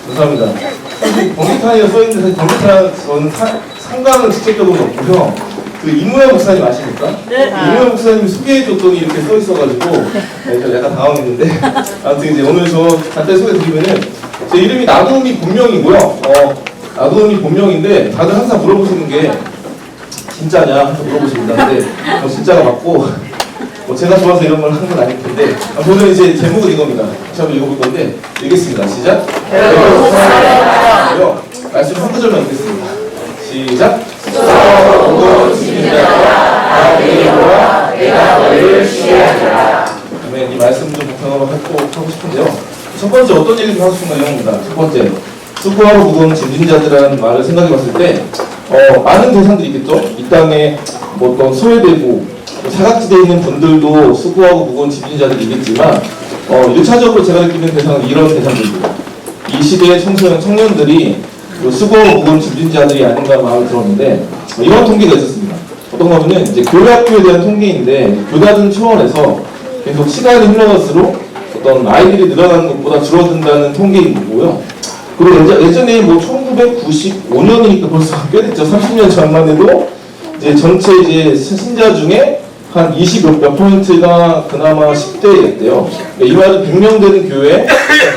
감사합니다. 경기탄이라고 써있는데 경기탄 저는 상관은 직접적으로 없고요. 그 이무현 목사님 아십니까? 네. 이무현 목사님이 소개해줬더니 이렇게 써있어가지고 약간 당황했는데 아무튼 이제 오늘 저 간단히 소개드리면은 제 이름이 나도움이 본명이고요. 나도움이 본명인데 다들 항상 물어보시는 게 진짜냐 항상 물어보십니다. 근데 진짜가 맞고 제가 좋아서 이런 걸 한 건 아닐 텐데 오늘 이제 제목은 이겁니다. 제가 읽어볼 건데 읽겠습니다. 시작. 말씀 한 구절만 읽겠습니다. 시작. 아멘. 이 말씀 좀 바탕으로 하고 싶은데요. 첫 번째 어떤 얘기 좀 하고 싶은 건 이겁니다. 첫 번째 수고하고 무거운 짐진자들이라는 말을 생각해 봤을 때 많은 대상들이 있겠죠. 이 땅에 뭐 어떤 소외되고 사각지대에 있는 분들도 수고하고 무거운 짐진자들이 있겠지만 1차적으로 제가 느끼는 대상은 이런 대상들입니다. 이 시대의 청년들이 수고하고 무거운 짐진자들이 아닌가 마음이 들었는데 이런 통계가 있었습니다. 어떤 거는 이제 교회학교에 대한 통계인데 교단은 차원에서 계속 시간이 흘러갈수록 어떤 아이들이 늘어나는 것보다 줄어든다는 통계인 거고요. 그리고 예전에 뭐 1995년이니까 벌써 꽤 됐죠. 30년 전만 해도 이제 전체 이제 신자 중에 한 20몇 %가 그나마 10대였대요. 이 말은 100명 되는 교회에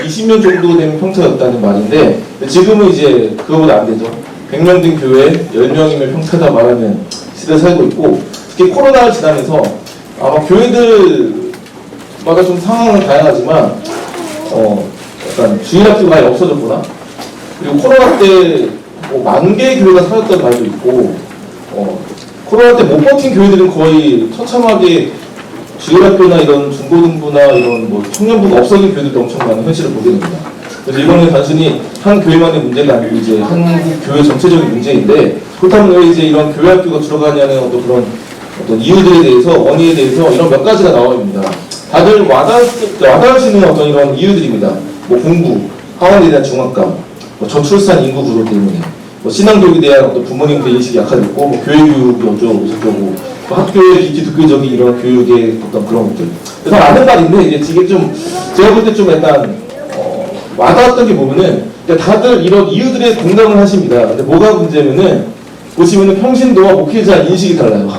20명 정도 되는 평타였다는 말인데 지금은 이제 그거보다 안 되죠. 100명 된 교회에 10명이면 평타다 말하는 시대에 살고 있고 특히 코로나를 지나면서 아마 교회들마다 좀 상황은 다양하지만 약간 주일학교가 아예 없어졌구나. 그리고 코로나 때 뭐 10,000개의 교회가 사라졌다는 말도 있고 코로나 때 못 버틴 교회들은 거의 처참하게 주일학교나 이런 중고등부나 이런 뭐 청년부가 없어진 교회들도 엄청 많은 현실을 보게 됩니다. 그래서 이거는 단순히 한 교회만의 문제가 아니고 이제 한국 교회 전체적인 문제인데 그렇다면 왜 이제 이런 교회학교가 줄어가냐는 어떤 이유들에 대해서 원인에 대해서 이런 몇 가지가 나옵니다. 다들 와닿을 수 있는 어떤 이런 이유들입니다. 뭐 공부, 하원에 대한 중압감, 뭐 저출산 인구 구조 때문에. 신앙교육에 대한 어떤 부모님들의 인식이 약화됐고, 교육이 어쩌고, 학교의 기독교적인 이런 교육의 어떤 그런 것들. 그래서 많은 말인데, 이게 좀, 제가 볼 때 좀 약간, 와닿았던 게 보면은, 다들 이런 이유들에 공감을 하십니다. 근데 뭐가 문제면은, 보시면은 평신도와 목회자 인식이 달라요.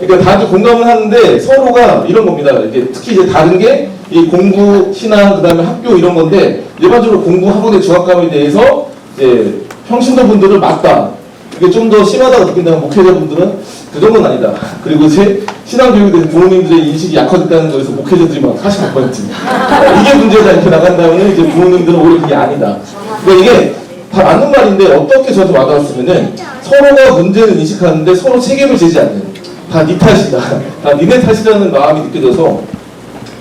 그러니까 다들 공감을 하는데, 서로가 이런 겁니다. 이렇게 특히 이제 다른 게, 이 공부, 신앙, 그 다음에 학교 이런 건데, 일반적으로 공부, 학원의 중압감에 대해서, 이제, 평신도 분들은 맞다. 이게 좀 더 심하다고 느낀다면 목회자분들은 그 정도는 아니다. 그리고 이제 신앙교육에 대해서 부모님들의 인식이 약화됐다는 거에서 목회자들이 막 45%. 이게 문제다 이렇게 나간다면 이제 부모님들은 오히려 그게 아니다. 그러니까 이게 다 맞는 말인데 어떻게 저한테 와닿았으면은 서로가 문제는 인식하는데 서로 책임을 지지 않는. 다 네 탓이다. 다 니네 탓이라는 마음이 느껴져서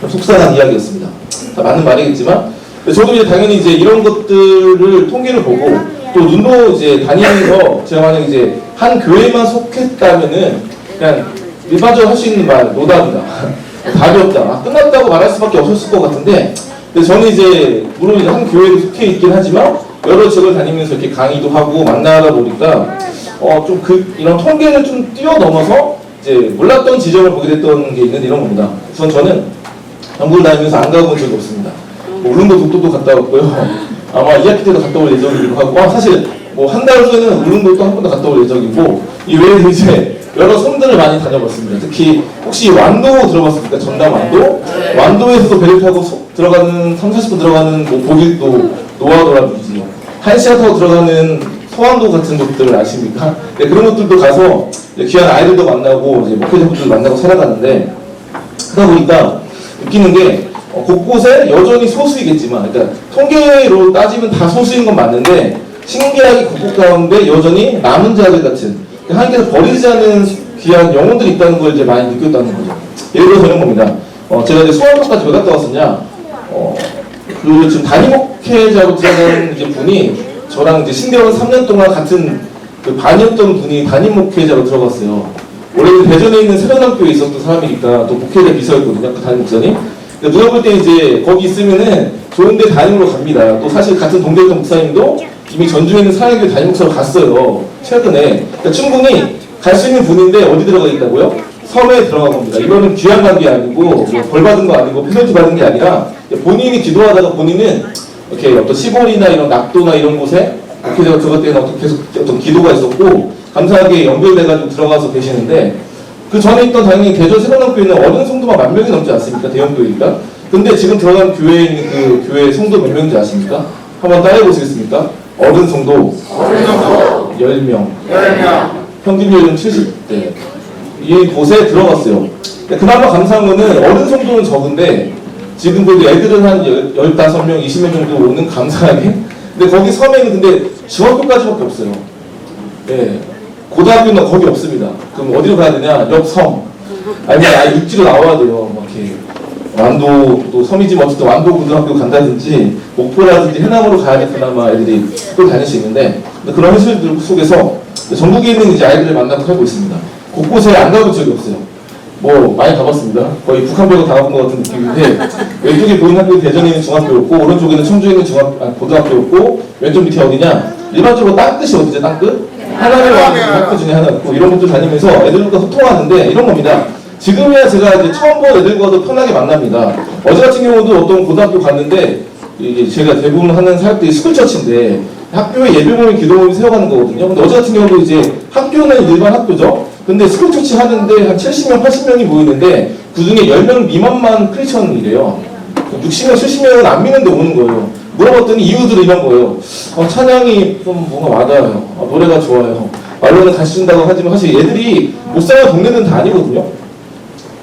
속상한 이야기였습니다. 다 맞는 말이겠지만 저도 이제 당연히 이제 이런 것들을 통계를 보고 또 눈도 이제 다니면서 제가 만약 이제 한 교회만 속했다면은 그냥 일반적으로 할 수 있는 말 노답이다. 답이 없다. 끝났다고 말할 수밖에 없었을 것 같은데 근데 저는 이제 물론 이제 한 교회에 속해 있긴 하지만 여러 지역을 다니면서 이렇게 강의도 하고 만나다 보니까 좀 이런 통계를 좀 뛰어넘어서 이제 몰랐던 지점을 보게 됐던 게 있는데 이런 겁니다. 저는 전국을 다니면서 안 가본 적이 없습니다. 울릉도 독도도 갔다 왔고요. 아마 2학기 때도 갔다 올 예정이기도 하고 사실 뭐 한 달 후에는 울릉도 또 한 번 더 갔다 올 예정이고 이 외에도 이제 여러 섬들을 많이 다녀봤습니다. 특히 혹시 완도 들어봤습니까? 전남 완도? 완도에서도 배를 타고 들어가는 30-40분 들어가는 뭐 보길도 노하도라든지 1시간 타고 들어가는 서안도 같은 곳들 아십니까? 네, 그런 곳들도 가서 귀한 아이들도 만나고 이제 목회자분들 만나고 살아가는데 그러다 보니까 느끼는 게 곳곳에 여전히 소수이겠지만, 그러니까 통계로 따지면 다 소수인 건 맞는데 신기하게 곳곳 가운데 여전히 남은 자들 같은 하나님께서 버리지 않은 귀한 영혼들이 있다는 걸 이제 많이 느꼈다는 거죠. 예를 들어서 이런 겁니다. 제가 이제 소환도까지 왜 갔다 왔었냐? 그 지금 담임 목회자로 들어간 이제 분이 저랑 이제 신대원 3년 동안 같은 그 반이었던 분이 담임 목회자로 들어갔어요. 원래 대전에 있는 새로남교에 있었던 사람이니까 또 목회자 비서였거든요. 그 담임 목사님. 누가 볼 때 이제 거기 있으면은 좋은데 담임으로 갑니다. 또 사실 같은 동대였던 목사님도 이미 전주에 있는 사회교회 담임 목사로 갔어요. 최근에. 그러니까 충분히 갈 수 있는 분인데 어디 들어가 있다고요? 섬에 들어간 겁니다. 이거는 귀한 간 게 아니고 뭐 벌 받은 거 아니고 페널티 받은 게 아니라 본인이 기도하다가 본인은 이렇게 어떤 시골이나 이런 낙도나 이런 곳에 이렇게 들어갈 때는 계속 어떤 기도가 있었고 감사하게 연결돼가지고 들어가서 계시는데 그 전에 있던 당연히 대전 세번학교에는 어른 성도가 10,000명이 넘지 않습니까? 대형 교회니까. 근데 지금 들어간 교회에 있는 그 교회 성도 몇 명인지 아십니까? 한번 따라해 보시겠습니까? 어른 성도 10명. 평균 연령 70대. 이 곳에 들어갔어요. 그나마 감사한 거는 어른 성도는 적은데 지금 그래도 애들은 한 15명, 20명 정도 오는 감사하게. 근데 거기 섬에는 근데 중학교까지밖에 없어요. 예. 고등학교는 거기 없습니다. 그럼 어디로 가야 되냐? 옆 섬. 아니면 아예 육지로 나와야 돼요. 막 이렇게. 완도, 또 섬이지만 어쨌든 완도 고등학교 간다든지, 목포라든지 해남으로 가야 그나마 애들이 또 다닐 수 있는데, 그런 현실들 속에서 전국에 있는 이제 아이들을 만나고 살고 있습니다. 곳곳에 안 가본 적이 없어요. 뭐, 많이 가봤습니다. 거의 북한 배고 다 가본 것 같은 느낌인데, 왼쪽에 보이는 학교는 대전에 있는 중학교였고, 오른쪽에는 청주에 있는 고등학교였고, 왼쪽 밑에 어디냐? 일반적으로 땅끝이 어디죠, 땅끝? 하나님 왕의 학교 중에 하나였고, 이런 것들 다니면서 애들과 소통하는데, 이런 겁니다. 지금이야 제가 이제 처음 본 애들과도 편하게 만납니다. 어제 같은 경우도 어떤 고등학교 갔는데, 이게 제가 대부분 하는 사역들이 스쿨처치인데, 학교에 예배 모임, 기도 모임 세워가는 거거든요. 근데 어제 같은 경우도 이제 학교는 일반 학교죠. 근데 스쿨처치 하는데 한 70명, 80명이 모이는데, 그 중에 10명 미만만 크리스천이래요. 60명, 70명은 안 믿는데 오는 거예요. 물어봤더니 이유들이 이런 거예요. 찬양이 좀 뭔가 와닿아요. 노래가 좋아요. 말로는 다시 준다고 하지만 사실 얘들이 못 사는 동네는 다 아니거든요.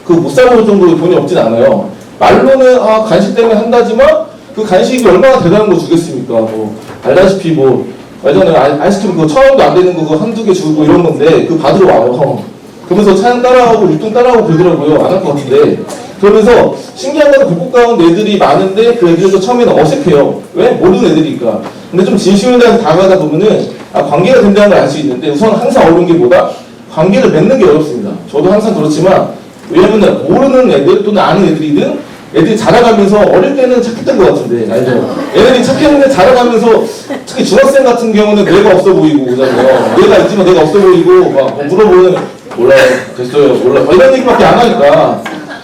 그 못 사볼 정도로 돈이 없진 않아요. 말로는 간식 때문에 한다지만 그 간식이 얼마나 대단한 거 주겠습니까? 뭐 알다시피 뭐 예전에 아이스크림 그거 1,000원도 안 되는 거 그거 한두 개 주고 이런 건데 그 받으러 와요. 그러면서 찬양 따라하고 율동 따라하고 그러더라고요. 안 할 것 같은데. 그러면서 신기한 건 곳곳 가운데 애들이 많은데 그 애들도 처음에는 어색해요. 왜? 모르는 애들이니까. 근데 좀 진심을 다해서 다가가다 보면은 관계가 된다는 걸 알 수 있는데 우선 항상 어려운 게 뭐다? 관계를 맺는 게 어렵습니다. 저도 항상 그렇지만 왜냐면 모르는 애들 또는 아는 애들이든 애들이 자라가면서 어릴 때는 착했던 것 같은데 알죠? 애들이 착했는데 자라가면서 특히 중학생 같은 경우는 뇌가 없어 보이고 그러잖아요. 뇌가 있지만 뇌가 없어 보이고 막 물어보면 몰라요. 됐어요. 몰라요. 이런 얘기밖에 안 하니까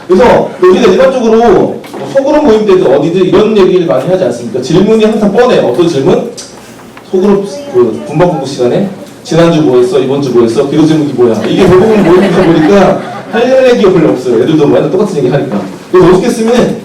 그래서 우리가 일반적으로 소그룹 모임 때도 어디든 이런 얘기를 많이 하지 않습니까? 질문이 항상 뻔해요. 어떤 질문? 소그룹 그 분방 공부 시간에 지난주 뭐 했어? 이번 주 뭐 했어? 기도 제목이 뭐야? 이게 대부분 모임이다 보니까 할 얘기가 별로 없어요. 애들도 완전 똑같은 얘기 하니까. 그래서 어떻게 쓰면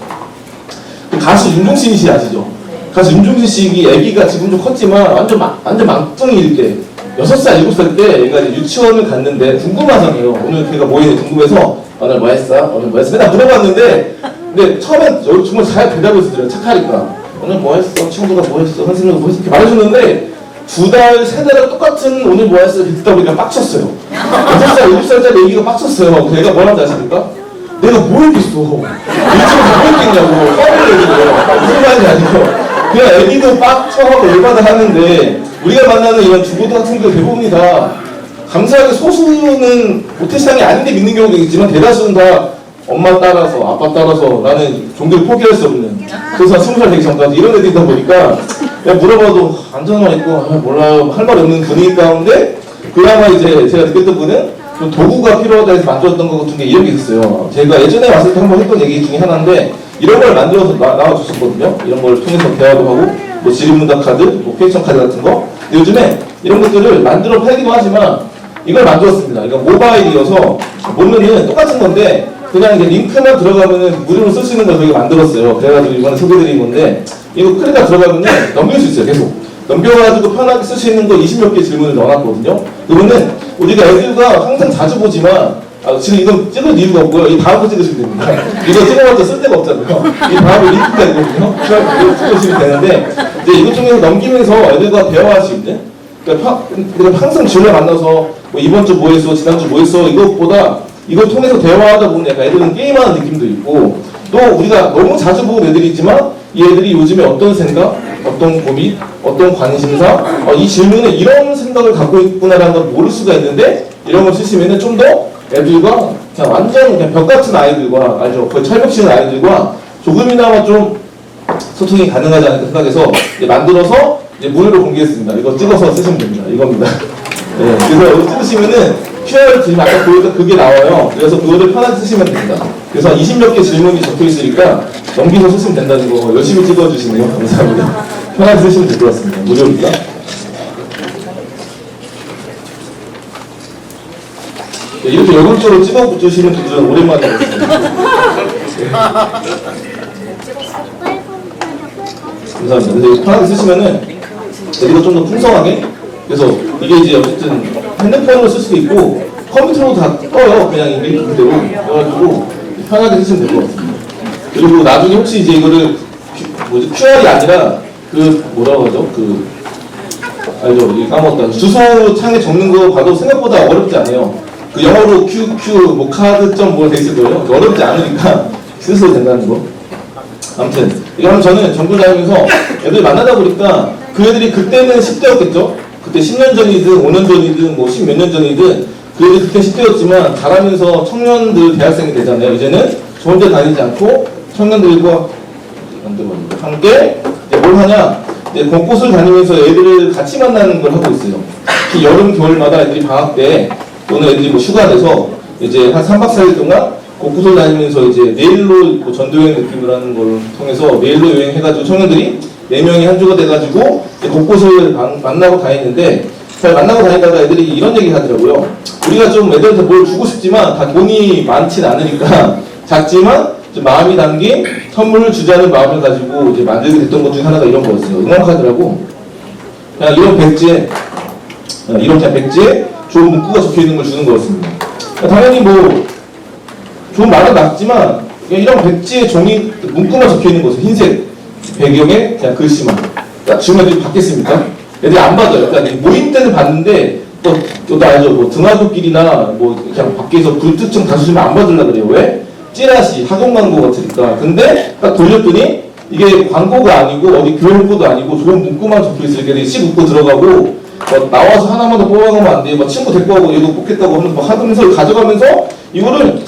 그 가수 윤종신 씨 아시죠? 가수 윤종신 씨 애기가 지금 좀 컸지만 완전 망둥이일 때 6살, 7살 때 얘가 이제 유치원을 갔는데 궁금하잖아요. 오늘 걔가 뭐 했는지 궁금해서 오늘 뭐 했어? 오늘 뭐 했어? 맨날 물어봤는데 근데 처음엔 정말 잘 대답을 해주더래요. 착하니까. 오늘 뭐 했어? 친구가 뭐 했어? 선생님이 뭐 했어? 이렇게 말해줬는데 2달, 3달에 똑같은 오늘 뭐 했어? 듣다 보니까 빡쳤어요. 6살, 7살짜리 얘기가 빡쳤어요. 걔가 뭐라는지 아십니까? 내가 뭐 했겠어? 일주일에 뭐 했겠냐고. 화를 내더래요. 무슨 말인지 아니고. 그냥 애기도 빡쳐하고 열받아 하는데 우리가 만나는 이런 중고등학생들 대부분이 다 감사하게 소수는 모태신앙이 아닌데 믿는 경우도 있지만 대다수는 다 엄마 따라서 아빠 따라서 나는 종교를 포기할 수 없는 그래서 20살 되기 전까지 이런 애들이다 보니까 그냥 물어봐도 안전만 있고 몰라요 할 말 없는 분위기 가운데 그나마 이제 제가 느꼈던 거는 좀 도구가 필요하다 해서 만들었던 것 같은 게 이런 게 있었어요. 제가 예전에 왔을 때 한번 했던 얘기 중에 하나인데 이런 걸 만들어서 나와줬었거든요. 이런 걸 통해서 대화도 하고 뭐 지리문답 카드, 뭐 퀘스천 카드 같은 거. 근데 요즘에 이런 것들을 만들어 팔기도 하지만 이걸 만들었습니다. 이거 모바일이어서 보면은 똑같은 건데 그냥 이제 링크만 들어가면은 무료로 쓸 수 있는 걸 저희가 만들었어요. 그래가지고 이번에 소개드린 건데 이거 클릭가 들어가면은 넘길 수 있어요. 계속 넘겨가지고 편하게 쓸 수 있는 거 20몇 개 질문을 넣어놨거든요. 그러면은 우리가 애들과 항상 자주 보지만 지금 이건 찍을 이유가 없고요. 이 다음 거 찍으시면 됩니다. 이거 찍어봤자 쓸 데가 없잖아요. 이 다음에 링크가 있거든요. 이거 찍으시면 되는데 이제 이것 중에서 넘기면서 애들과 대화할 수 있는 그러니까 항상 주를 만나서 뭐 이번 주 뭐 했어, 지난주 뭐 했어 이것보다 이걸 통해서 대화하다 보면 약간 애들은 게임하는 느낌도 있고 또 우리가 너무 자주 보는 애들이지만 이 애들이 요즘에 어떤 생각, 어떤 고민, 어떤 관심사 이 질문에 이런 생각을 갖고 있구나라는 걸 모를 수가 있는데 이런 걸 쓰시면 좀 더 애들과 그냥 완전 그냥 벽 같은 아이들과 알죠? 거의 철벽 치는 아이들과 조금이나마 좀 소통이 가능하지 않을까 생각해서 이제 만들어서 이제 무료로 공개했습니다. 이거 찍어서 쓰시면 됩니다. 이겁니다. 네, 그래서 이거 찍으시면은 QR 지금 아까 보여줬던 그게 나와요. 그래서 그거를 편하게 쓰시면 됩니다. 그래서 20몇 개 질문이 적혀 있으니까 넘기서 쓰시면 된다는 거 열심히 찍어주시네요. 감사합니다. 편하게 쓰시면 될 것 같습니다. 무료입니다. 네, 이렇게 여론적으로 찍어주시는 분들은 오랜만에 봤습니다. 감사합니다. 그래서 편하게 쓰시면은 이거 좀 더 풍성하게, 그래서 이게 이제 어쨌든 핸드폰으로 쓸 수도 있고 컴퓨터로 다 떠요. 그냥 이 그대로. 그래가지고 편하게 쓰시면 될 것 같습니다. 그리고 나중에 혹시 이제 이거를 QR이 아니라 그 뭐라고 하죠? 그 알죠? 이 까먹었다. 주소 창에 적는 거 봐도 생각보다 어렵지 않아요. 그 영어로 QQ 뭐 카드점 뭐 돼 있을 거예요. 어렵지 않으니까 쓰셔도 된다는 거. 아무튼 이거 저는 전국 다니면서 애들 만나다 보니까 그 애들이 그때는 10대였겠죠? 그때 10년 전이든 5년 전이든 뭐 10몇 년 전이든 그 애들이 그때 10대였지만 자라면서 청년들 대학생이 되잖아요. 이제는 저 혼자 다니지 않고 청년들과 함께 이제 뭘 하냐? 이제 곳곳을 다니면서 애들을 같이 만나는 걸 하고 있어요. 특히 여름, 겨울마다 애들이 방학 때 또는 애들이 뭐 휴가 돼서 이제 한 3박 4일 동안 곳곳을 다니면서 이제 내일로 뭐 전도여행 느낌을 하는 걸 통해서 내일로 여행해가지고 청년들이 4명이 한 주가 돼가지고 곳곳을 만나고 다니는데 잘 만나고 다니다가 애들이 이런 얘기 하더라고요. 우리가 좀 애들한테 뭘 주고 싶지만 다 돈이 많진 않으니까 작지만 좀 마음이 담긴 선물을 주자는 마음을 가지고 이제 만들게 됐던 것 중에 하나가 이런 거였어요. 음악하더라고. 그냥 이런 백지에 좋은 문구가 적혀 있는 걸 주는 거였습니다. 당연히 뭐 좋은 말은 맞지만 이런 백지에 종이 문구만 적혀 있는 거죠. 흰색 배경에 그냥 글씨만. 그러니까 지금 애들이 받겠습니까? 애들이 안 받아요. 그러니까 모임 때는 받는데 또 알죠. 뭐 등하굣길이나 뭐 그냥 밖에서 불특정 다수시면 안 받으려고 그래요. 왜? 찌라시, 학원 광고 같으니까. 근데 딱 돌렸더니 이게 광고가 아니고 어디 교회 홍보도 아니고 좋은 문구만 적혀 있으니까 씩 웃고 들어가고 나와서 하나만 더 뽑아가면 안 돼. 친구 데리고 가고 얘도 뽑겠다고 하면서 하면서 가져가면서 이거를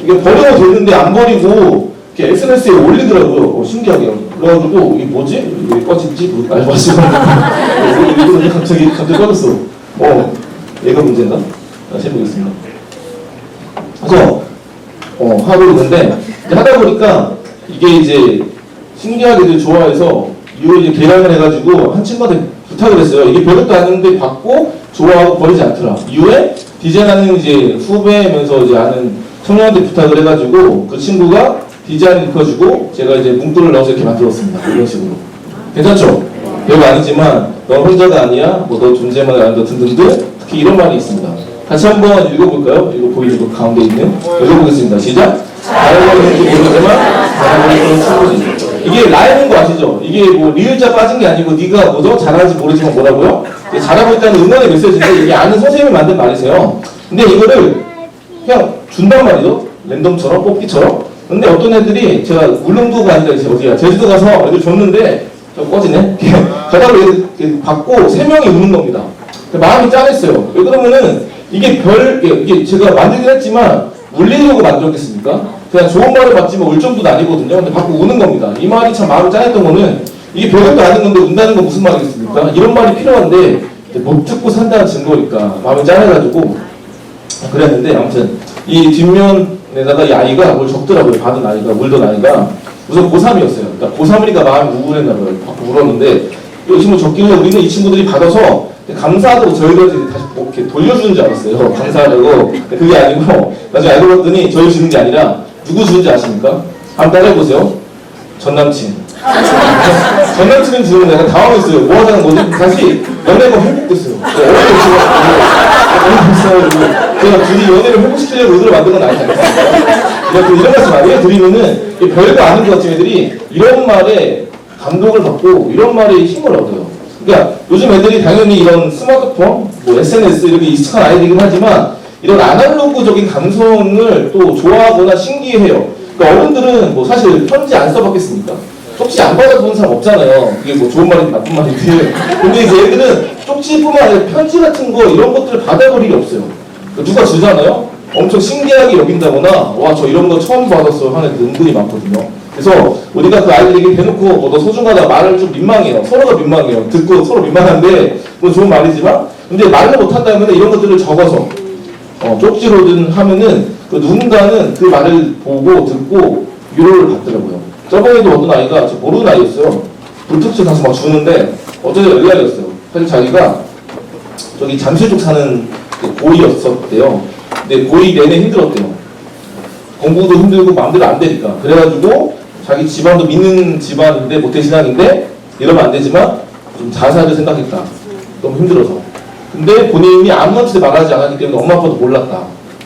이게 버려도 되는데 안 버리고 이렇게 SNS에 올리더라고요. 신기하게. 그래가지고 이게 뭐지? 왜 꺼졌지? 알고 왔어. 이거 갑자기 꺼졌어. 얘가 문제인가? 다시 해보겠습니다. 그래서 하고 있는데 이제 하다 보니까 이게 이제 신기하게들 좋아해서 이거 이제 개량을 해가지고 한 친구한테 부탁을 했어요. 이게 별것도 아닌데 받고 좋아하고 버리지 않더라. 이후에 디자인하는 이제 후배면서 이제 아는 청년한테 부탁을 해가지고 그 친구가 디자인을 입혀주고 제가 이제 문구를 넣어서 이렇게 만들었습니다. 이런 식으로. 괜찮죠? 별거 아니지만 너 혼자가 아니야, 뭐 너 존재만 안다 등등등. 특히 이런 말이 있습니다. 다시 한번 읽어볼까요? 이거 보이는 거 가운데 있는 읽어보겠습니다. 시작. 잘하는지 모르지만 잘하는 친구지. 이게 라임인 거 아시죠? 이게 뭐 리을자 빠진 게 아니고 네가 뭐죠? 잘하는지 모르지만 뭐라고요? 잘하고 있다는 응원의 메시지인데 이게 아는 선생님이 만든 말이세요. 근데 이거를 그냥 준단 말이죠. 랜덤처럼 뽑기처럼. 근데 어떤 애들이 제가 울릉도가 아니라 이제 어디야 제주도 가서 애들 줬는데 저 꺼지네. 가다가 받고 3명이 우는 겁니다. 마음이 짠했어요. 왜 그러면은 이게 이게 제가 만들긴 했지만 울리려고 만들었겠습니까? 그냥 좋은 말을 받지만 울 정도는 아니거든요. 근데 받고 우는 겁니다. 이 말이 참 마음이 짠했던 거는 이게 별것도 아닌 건데 운다는 건 무슨 말이겠습니까? 이런 말이 필요한데 못 듣고 산다는 증거니까 마음이 짠해가지고 그랬는데 아무튼 이 뒷면에다가 이 아이가 뭘 적더라고요. 받은 아이가, 울던 아이가 우선 고3이었어요. 그러니까 고3이니까 마음이 우울했나봐요. 받고 울었는데 또 이 친구 적길래 우리는 이 친구들이 받아서 감사하다고 저희들 다시 이렇게 돌려주는 줄 알았어요. 감사하다고. 그게 아니고 나중에 알고 봤더니 저희 주는 게 아니라 누구 주는지 아십니까? 한번 따라해보세요. 전남친. 전남친은 주는 내가 당황했어요. 뭐 하자는 거지? 다시 연애가 회복됐어요. 제가 둘이 연애를 회복시키려고 의도를 만든 건 아니지 않습니까? 이런 말씀 아니에요? 드리면은 별거 아닌 것 같은 애들이 이런 말에 감동을 받고 이런 말에 힘을 얻어요. 그러니까 요즘 애들이 당연히 이런 스마트폰, 뭐 SNS 이렇게 익숙한 아이들이긴 하지만 이런 아날로그적인 감성을 또 좋아하거나 신기해요. 그러니까 어른들은 뭐 사실 편지 안 써봤겠습니까? 쪽지 안 받아본 사람 없잖아요. 그게 뭐 좋은 말인지 나쁜 말인지. 근데 이제 애들은 쪽지뿐만 아니라 편지 같은 거 이런 것들을 받아볼 일이 없어요. 그러니까 누가 주잖아요? 엄청 신기하게 여긴다거나 와 저 이런 거 처음 받았어요 하는 애들 은근히 많거든요. 그래서 우리가 그 아이들에게 대놓고 뭐 너 소중하다 말을 좀 민망해요. 서로가 민망해요. 듣고 서로 민망한데 그건 좋은 말이지만 근데 말을 못한다면 이런 것들을 적어서 쪽지로든 하면은 그 누군가는 그 말을 보고 듣고 위로를 받더라고요. 저번에도 어떤 아이가 저 모르는 아이였어요. 불특치 가서 막 주는데 어쩌다 연락이 왔어요. 사실 자기가 저기 잠실 쪽 사는 고2였었대요. 근데 고2 내내 힘들었대요. 공부도 힘들고 마음대로 안 되니까. 그래가지고 자기 집안도 믿는 집안인데 모태신앙인데 이러면 안 되지만 좀 자살을 생각했다. 너무 힘들어서. 근데 본인이 아무한테 말하지 않았기 때문에 엄마 아빠도 몰랐다.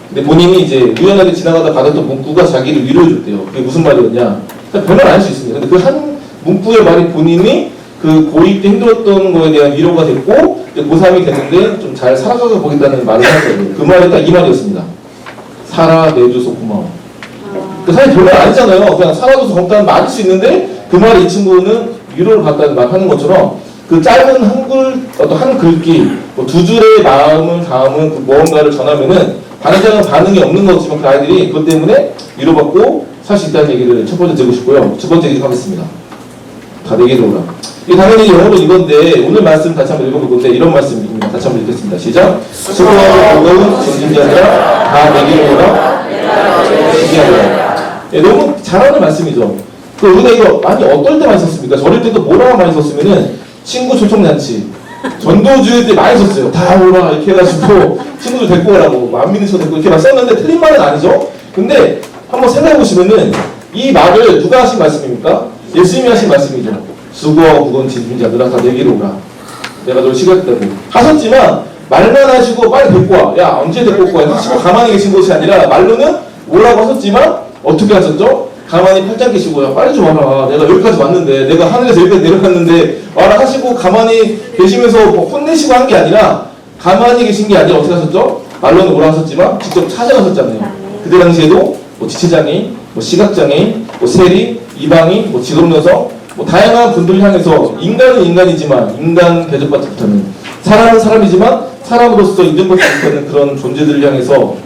근데 본인이 이제 우연하게 지나가다 받았던 문구가 자기를 위로해줬대요. 그게 무슨 말이었냐? 별말 안 할 수 있습니다. 근데 그 한 문구의 말이 본인이 그 고2 때 힘들었던 거에 대한 위로가 됐고 고3이 됐는데 좀 잘 살아가서 보겠다는 말을 하거든요. 그 말이 딱 이 말이었습니다. 살아내줘서 고마워. 사실 별말 아니잖아요. 그냥 살아줘서 고맙다는 말일 수 있는데 그 말이 이 친구는 위로를 받다는 말 하는 것처럼 그 짧은 어떤 한 글귀, 뭐 두 줄의 마음을 담은 그 무언가를 전하면은 다른 사람은 반응이 없는 거지만 그 아이들이 그것 때문에 위로받고 살 수 있다는 얘기를 첫 번째 드리고 싶고요. 두 번째 얘기 하겠습니다. 다 내게 들어오라. 이게 당연히 영어로 이건데 오늘 말씀 다시 한번 읽어볼 건데 이런 말씀입니다. 다시 한번 읽겠습니다. 시작. 수고하고 버거운 짐진자들아 다 내게 오라. 신기하다. 예, 너무 잘하는 말씀이죠. 그 우리가 이거 많이 어떨 때 많이 썼습니까? 저럴 때도 뭐라고 많이 썼으면은 친구 초청잔치, 전도주일 때 많이 썼어요. 다 오라 이렇게 해가지고 친구들 데리고 오라고 안 믿는 척 데리고 이렇게 막 썼는데 틀린 말은 아니죠. 근데 한번 생각해 보시면은 이 말을 누가 하신 말씀입니까? 예수님이 하신 말씀이죠. 수고하고 무거운 짐진 자들아 다 내게로 오라. 내가 널 시켰다고 하셨지만 말만 하시고 빨리 데리고 와. 야 언제 데리고 올 거야? 하시고 가만히 계신 것이 아니라 말로는 오라고 하셨지만 어떻게 하셨죠? 가만히 팔짱 끼시고요. 빨리 좀 와라. 내가 여기까지 왔는데 내가 하늘에서 여기까지 내려갔는데 와라 하시고 가만히 계시면서 뭐 혼내시고 한 게 아니라 가만히 계신 게 아니라 어떻게 하셨죠? 말로는 오라 하셨지만 직접 찾아가셨잖아요. 그때 당시에도 뭐 지체장애인, 뭐 시각장애인, 뭐 세리, 이방인, 뭐 직업여성 뭐 다양한 분들 향해서 인간은 인간이지만 인간 대접받지 못하는 사람은 사람이지만 사람으로서 인정받지 못하는 그런 존재들을 향해서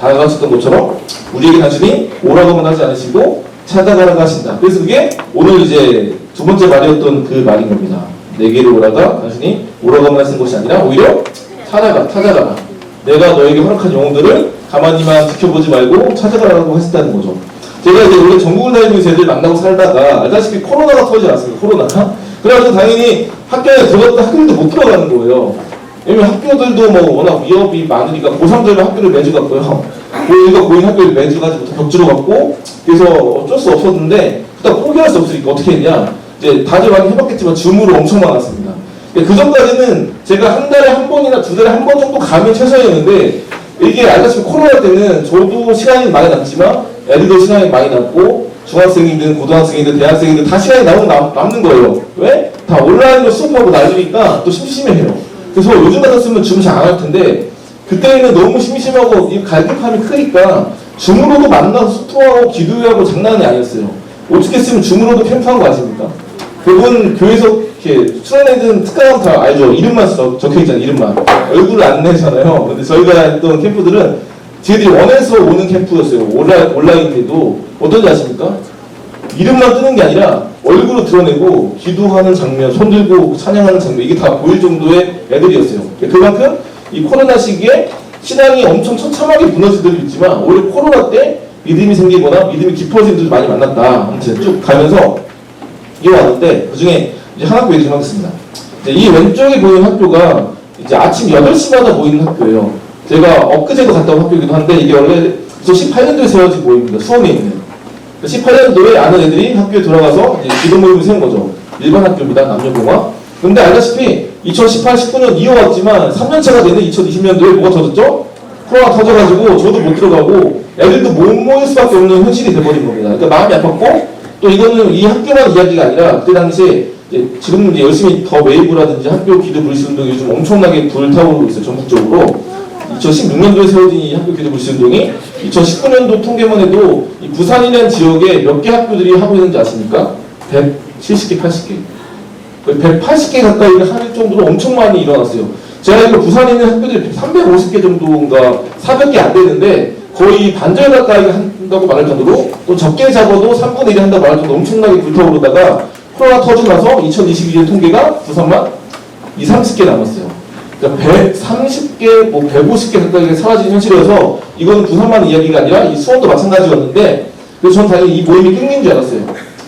다가가셨던 것처럼 우리에게 단순히 오라고만 하지 않으시고 찾아가라고 하신다. 그래서 그게 오늘 이제 두 번째 말이었던 그 말인 겁니다. 내게로 오라가 단순히 오라고만 하신 것이 아니라 오히려 찾아가라. 내가 너에게 허락한 영혼들을 가만히만 지켜보지 말고 찾아가라고 했다는 거죠. 제가 이제 원래 전국을 다니면서 애들 만나고 살다가 알다시피 코로나가 터지지 않았습니까? 코로나가. 그래가지고 당연히 학교에 들어갔다 학교도 못 들어가는 거예요. 왜냐면 학교들도 뭐 워낙 위협이 많으니까 고3들은 학교를 매주 갔고요. 고1과 고2 학교를 매주 가지 못해 격주로 갔고 그래서 어쩔 수 없었는데 일단 포기할 수 없으니까 어떻게 했냐. 이제 다들 많이 해봤겠지만 줌으로 엄청 많았습니다. 그 전까지는 제가 한 달에 한 번이나 두 달에 한 번 정도 가면 최선이었는데 이게 알다시피 코로나 때는 저도 시간이 많이 남지만 애들도 시간이 많이 남고 중학생이든 고등학생이든 대학생이든 다 시간이 남는 거예요. 왜? 다 온라인으로 수업하고 나중이니까 또 심심해해요. 그래서 요즘 같았으면 줌 잘 안 할 텐데 그때는 너무 심심하고 이 갈급함이 크니까 줌으로도 만나서 소통하고 기도하고 장난이 아니었어요. 어떻게 쓰면 줌으로도 캠프한 거 아십니까? 그분 교회에서 이렇게 출연해준 특강은 다 알죠? 이름만 적혀있잖아요. 이름만. 얼굴을 안 내잖아요. 근데 저희가 했던 캠프들은 저희들이 원해서 오는 캠프였어요. 온라인에도 어떤지 아십니까? 이름만 뜨는 게 아니라 얼굴을 드러내고 기도하는 장면, 손 들고 찬양하는 장면 이게 다 보일 정도의 애들이었어요. 그만큼 이 코로나 시기에 신앙이 엄청 처참하게 무너질 때도 있지만 오히려 코로나 때 믿음이 생기거나 믿음이 깊어진 분들이 많이 만났다. 아무튼 쭉 가면서 이어왔는데 그 중에 이제 한 학교 얘기 좀 하겠습니다. 이 왼쪽에 보이는 학교가 이제 아침 8시마다 모이는 학교예요. 제가 엊그제도 갔다 온 학교이기도 한데 이게 원래 2018년도에 세워진 모임입니다. 수원에 있는. 18년도에 아는 애들이 학교에 들어가서 이제 기도 모임을 세운 거죠. 일반 학교입니다. 남녀공학. 근데 알다시피 2018, 19년 이어왔지만 3년차가 되는 2020년도에 뭐가 터졌죠? 코로나 터져가지고 저도 못 들어가고 애들도 못 모일 수밖에 없는 현실이 돼버린 겁니다. 그러니까 마음이 아팠고 또 이거는 이 학교만 이야기가 아니라 그때 당시에 지금 이제 열심히 더 웨이브라든지 학교 기도 불씨 운동이 요즘 엄청나게 불타오르고 있어요. 전국적으로. 2016년도에 세워진 이 학교 기도 불씨 운동이 2019년도 통계만 해도 이 부산이라는 지역에 몇 개 학교들이 하고 있는지 아십니까? 170개, 80개. 180개 가까이 할 정도로 엄청 많이 일어났어요. 제가 알기로 부산에 있는 학교들이 350개 정도인가 400개 안 되는데 거의 반절 가까이 한다고 말할 정도로 또 적게 잡아도 3분의 1이 한다고 말할 정도로 엄청나게 불타오르다가 코로나 터지고 나서 2022년 통계가 부산만 20, 30개 남았어요. 그러니까 130개, 뭐 150개 가까이 사라진 현실이어서 이건 부산만 이야기가 아니라 이 수원도 마찬가지였는데 그래서 전 당연히 이 모임이 끊긴 줄 알았어요.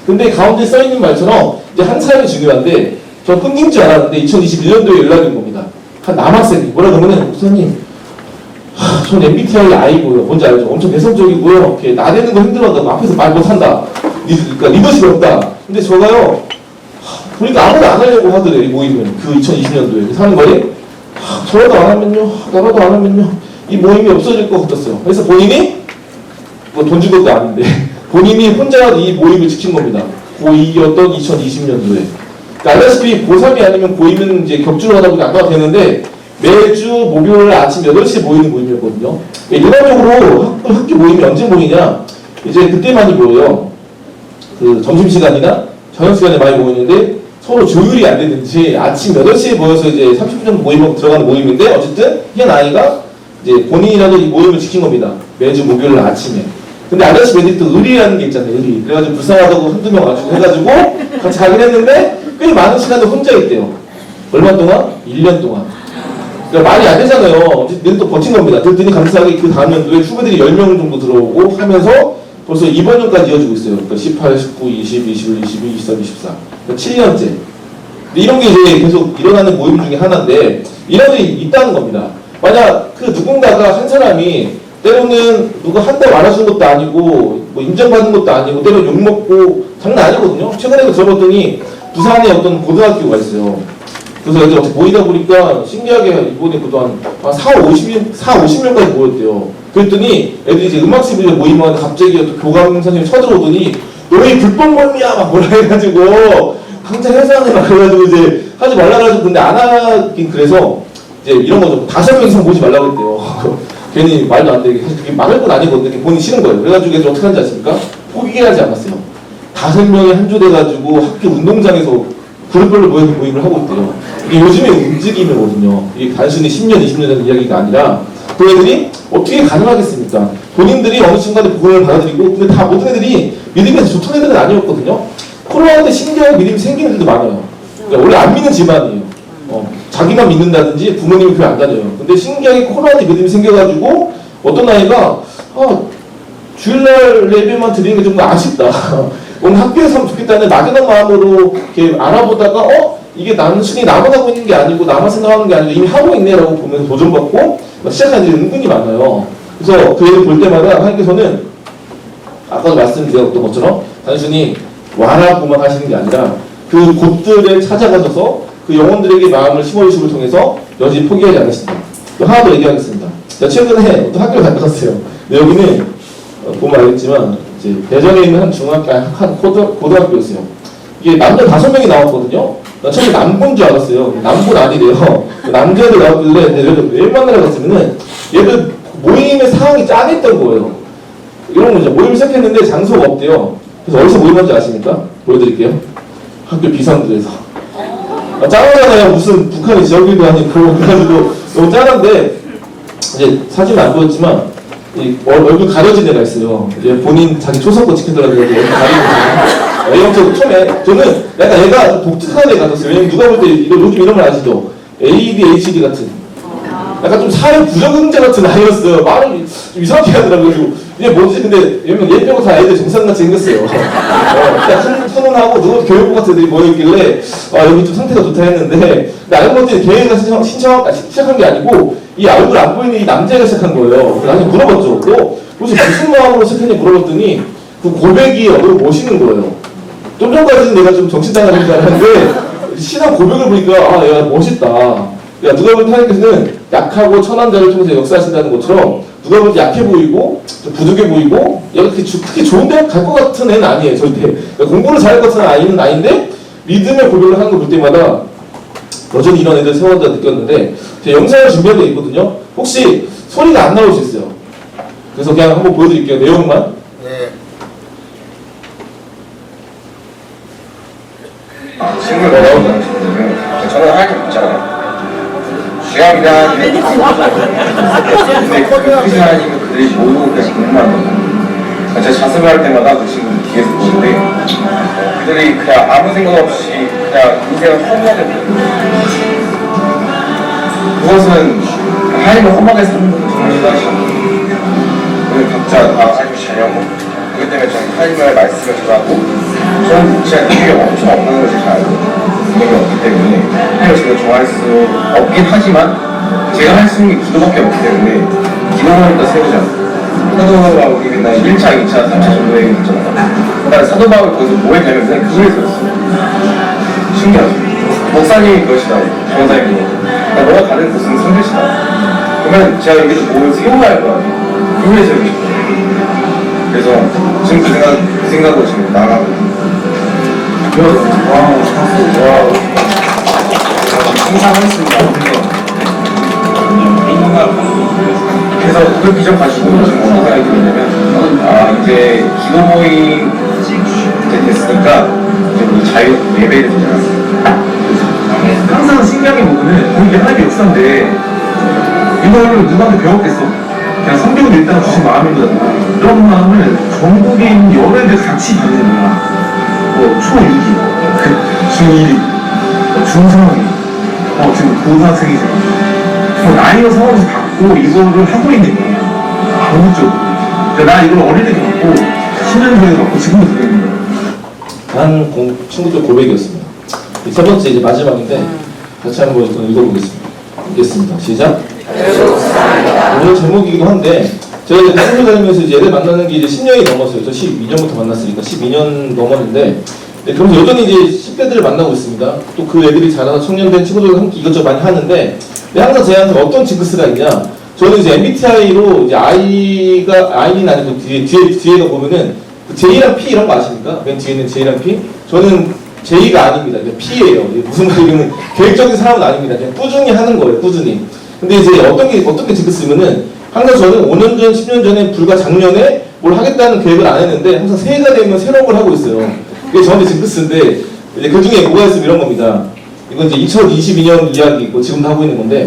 근데 가운데 써있는 말처럼 이제 한 사람이 중요한데 저 끊긴 줄 알았는데 2021년도에 연락이 온 겁니다. 한 남학생이 뭐라 그러면은 목사님 전 MBTI I고요. 뭔지 알죠? 엄청 내성적이고요. 이렇게 나대는 거 힘들어한다고 앞에서 말 못한다. 그러니까 리더십이 없다. 근데 저가요 보니까 아무도 안 하려고 하더래 이 모임을 그 2020년도에 그래서 하는 거에 저라도 안 하면요 나라도 안 하면요 이 모임이 없어질 것 같았어요. 그래서 본인이 뭐 돈 준 것도 아닌데 본인이 혼자라도 이 모임을 지킨 겁니다. 고2였던 2020년도에. 그러니까 알다시피 고3이 아니면 고2는 이제 격주로 하다 보니 안 가도 되는데 매주 목요일 아침 8시에 모이는 모임이었거든요. 일반적으로 학교 모임이 언제 모이냐? 이제 그때 많이 모여요. 그 점심시간이나 저녁시간에 많이 모이는데 서로 조율이 안 되는지 아침 8시에 모여서 이제 30분 정도 모임하고 들어가는 모임인데 어쨌든 현 아이가 이제 본인이라도 이 모임을 지킨 겁니다. 매주 목요일 아침에. 근데 알다시피 애들이 또 의리라는 게 있잖아요. 의리. 그래가지고 불쌍하다고 한두 명 와주고 해가지고 같이 가긴 했는데 꽤 많은 시간을 혼자 있대요. 얼마 동안? 1년 동안. 그러니까 말이 안 되잖아요. 어쨌든 또 버틴 겁니다. 그랬더니 감사하게 그 다음 연도에 후배들이 10명 정도 들어오고 하면서 벌써 이번 년까지 이어지고 있어요. 그러니까 18, 19, 20, 21, 22, 23, 24. 그러니까 7년째. 근데 이런 게 이제 계속 일어나는 모임 중에 하나인데 이런 일이 있다는 겁니다. 만약 그 누군가가 한 사람이 때로는 누가 한 달 말아주는 것도 아니고 뭐 인정받는 것도 아니고 때로 욕먹고 장난 아니거든요. 최근에 들어봤더니 부산에 어떤 고등학교가 있어요. 그래서 애들 어떻게 모이다 보니까 신기하게 이번에 그동안 한 50명까지 모였대요. 그랬더니 애들이 이제 음악실에 모임하는데 갑자기 또 교감 선생님이 쳐들어오더니 너희 불법 모임이야 막 뭐라 해가지고 당장 해산해 막 그래가지고 이제 하지 말라 그래가지고 근데 안 하긴 그래서 이제 이런 거죠. 5명 이상 모지 말라고 했대요. 괜히 말도 안 되게 사실 그게 막을 건 아니거든요. 본인이 싫은 거예요. 그래가지고 애들 어떻게 하는지 아십니까? 포기하지 않았어요. 5명이 한 조 돼가지고 학교 운동장에서 그룹별로 모여서 모임을 하고 있대요. 이게 요즘의 움직임이거든요. 이게 단순히 10년, 20년 전 이야기가 아니라 그 애들이 어떻게 가능하겠습니까? 본인들이 어느 순간에 복음을 받아들이고 근데 다 모든 애들이 믿음에서 좋던 애들은 아니었거든요. 코로나 때 신기하게 믿음이 생기는 애들도 많아요. 그러니까 원래 안 믿는 집안이에요. 자기만 믿는다든지 부모님이 교회 안 다녀요. 근데 신기하게 코로나 때 믿음이 생겨가지고 어떤 아이가 주일날 예배만 드리는 게 좀 아쉽다. 오늘 학교에서 하면 좋겠다는 막연한 마음으로 이렇게 알아보다가 이게 단순히 나만 하고 있는 게 아니고 나만 생각하는 게 아니고 이미 하고 있네라고 보면서 도전받고 시작하는 일이 은근히 많아요. 그래서 그 애를 볼 때마다 하나님께서는 아까도 말씀드렸던 것처럼 단순히 와라고만 하시는 게 아니라 그 곳들에 찾아가셔서 그 영혼들에게 마음을 심어주심을 통해서 여전히 포기하지 않으신다. 또 하나 더 얘기하겠습니다. 제가 최근에 어떤 학교를 갔다 왔어요. 근데 여기는 보면 알겠지만 이제 대전에 있는 한 고등학교였어요. 이게 남자 5명이 나왔거든요. 나 처음에 남고인 줄 알았어요. 남고는 아니래요. 남자애들 나왔길래 내가 왜 만나러 갔으면은 얘들 모임의 상황이 짜냈던 거예요. 이런 거죠. 모임 시작했는데 장소가 없대요. 그래서 어디서 모임한지 아십니까? 보여드릴게요. 학교 비상구에서. 짠하잖아요. 무슨 북한의 지역일도 아니고 그래가지고 너무 짠한데 이제 사진은 안 보였지만 얼굴 가려진 데가 있어요. 이제 본인 자기 초상권 지켜달라고 해서 얼굴 가리고 A형처럼 처음에 저는 약간 얘가 독특한 애 같았어요. 왜냐면 누가 볼 때 요즘 이런 말 아시죠? ADHD 같은 약간 좀 사회 부적응자 같은 아이였어요. 말을 좀 이상하게 하더라고요. 이게 뭐지? 근데 왜냐면 얘 빼고 다 애들 정상같이 생겼어요. 그냥 선언하고 누구 교육부 같은 애들이 모여있길래 여기 좀 상태가 좋다 했는데 근데 알고 보니 걔가 시작한 게 아니고 이 얼굴 안 보이는 이 남자가 시작한 거예요. 나중에 물어봤죠. 너 무슨 마음으로 시작했니 물어봤더니 그 고백이 너무 멋있는 거예요. 좀 전까지는 내가 좀 정신당하는 줄 알았는데 신앙 고백을 보니까 얘가 멋있다. 야, 누가 보면 하나님께서는 약하고 천한 자를 통해서 역사하신다는 것처럼 누가 보면 약해 보이고 좀 부족해 보이고 얘가 그렇게 좋은 데 갈 것 같은 애는 아니에요. 절대. 그러니까 공부를 잘할 것 같은 아이는 아닌데 믿음의 고백을 하는 거 볼 때마다 여전히 이런 애들 세워다 느꼈는데 제가 영상을 준비하고 있거든요. 혹시 소리가 안 나올 수 있어요. 그래서 그냥 한번 보여드릴게요. 내용만. 네. 친구를 어려운다는 친구들은 저는 할 게 없잖아요. 중요합니다. 근데 크리스천 하나님은 그들이 모두 그냥 공부만 하거든요. 제가 자습을 할 때마다 그 친구들 뒤에서 보는데 그들이 그냥 아무 생각 없이 그냥 인생을 허무하게 보여요. 그것은 하나님을 험하게 사는 것은 정말 싫어하시고 우리 각자 다 하나님을 자녀고 그렇기 때문에 저는 하나님의 말씀을 전하고 저는 진짜 능력이 엄청 없는 것을 잘 알고 능력이 없기 때문에 하나님을 제가 좋아할 수 없긴 하지만 제가 할 수 있는 게 기도밖에 없기 때문에 기도만 일단 세우지 않고 사도 바울이 맨날 1차, 2차, 3차 전도여행 있잖아요. 그러니까 사도 바울 거기서 뭐에 되면 그냥 그걸 세웠어요. 신기하죠. 목사님이 그러시다고 전사님이 그러니까 너가 가는 곳은 성교시다. 그러면 제가 여기서 뭘 세워야 할 거 아니에요. 그걸 세우고 싶어요. 그래서 지금 그 생각으로 지금 나가고 상상하겠습니다. 그래서 그 비전 가지고 지금 어떤 생각이 들었냐면 이제 기도 모임 이제 됐으니까 이제 우리 자유 예배를 드리잖아요. 항상 신기한 게 뭐냐면 이게 하나님의 역사인데 이걸 누구한테 배웠겠어? 그냥 성경을 일단 주신 마음이거든. 이런 마음을 전국인 여러 애들 같이 다니는 거야. 뭐 초1기, 중1이, 중3이, 지금 고등학생이지만 나이가 상관없이 갖고 이거를 하고 있는 거야. 궁극적으로. 나 이걸 어릴 때도 갖고 10년 전에도 갖고 지금도 그고 있는 거야. 한 친구들 고백이었습니다. 세 번째 이제 마지막인데 같이 한번 읽어보겠습니다. 시작. 오늘 제목이기도 한데 제가 이제 학교 다니면서 이제 애들 만나는 게 이제 10년이 넘었어요. 저 12년부터 만났으니까 12년 넘었는데 그러면서 여전히 이제 10대들을 만나고 있습니다. 또 그 애들이 자라서 청년된 친구들과 함께 이것저것 많이 하는데 항상 제한테 어떤 징크스가 있냐? 저는 이제 MBTI로 이제 I는 아니고 뒤에가 보면은 J랑 P 이런 거 아십니까? 맨 뒤에는 J랑 P. 저는 J가 아닙니다. 그냥 P예요. 무슨 말이냐면 계획적인 사람은 아닙니다. 그냥 꾸준히 하는 거예요. 꾸준히. 근데 이제 어떤 게 징크스면은 항상 저는 5년 전, 10년 전에 불과 작년에 뭘 하겠다는 계획을 안 했는데 항상 새해가 되면 새로운 걸 하고 있어요. 그게 저한테 징크스인데 이제 그 중에 뭐가 있으면 이런 겁니다. 이건 이제 2022년 이야기고 지금도 하고 있는 건데